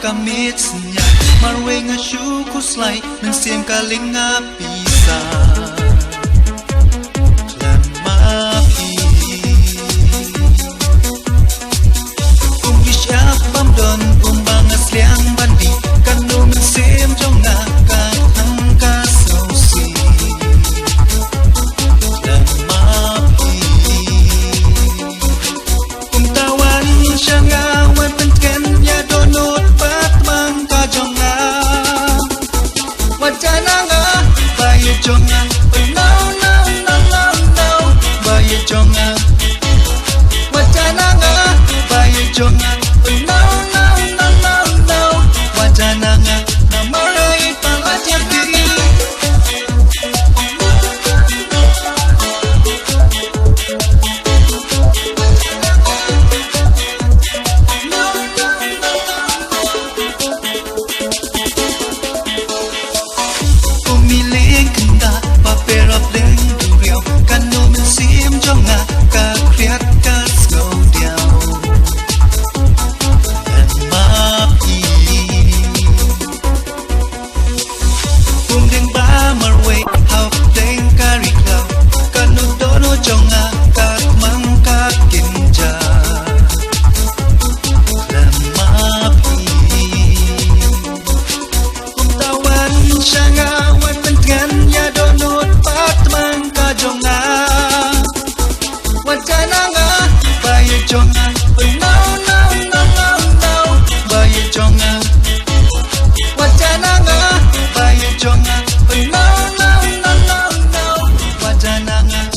Kamitsnya marwenga syukuslay ng siyang kalinga pisa Klamapi Kumbisya pamdon umbangas liang bandi Kanu mensim jonga kahang kasausi Klamapi Kumtawan siya ngawan pentken ya donut Jonga, no, no, no, no, no, bayi jonga. Wajananga, bayi jonga, no, no, no, no, no, wajananga. Namarai palajati.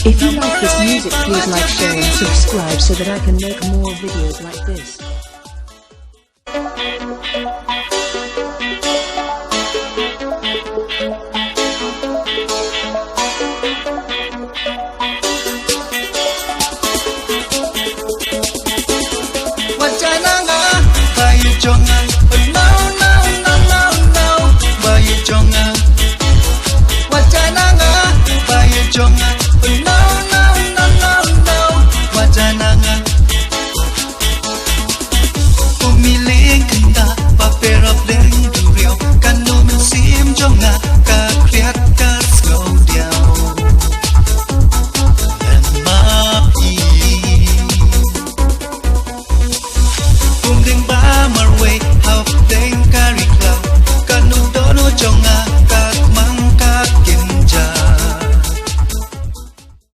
If you like this music, please like, share and subscribe so that I can make more videos like this.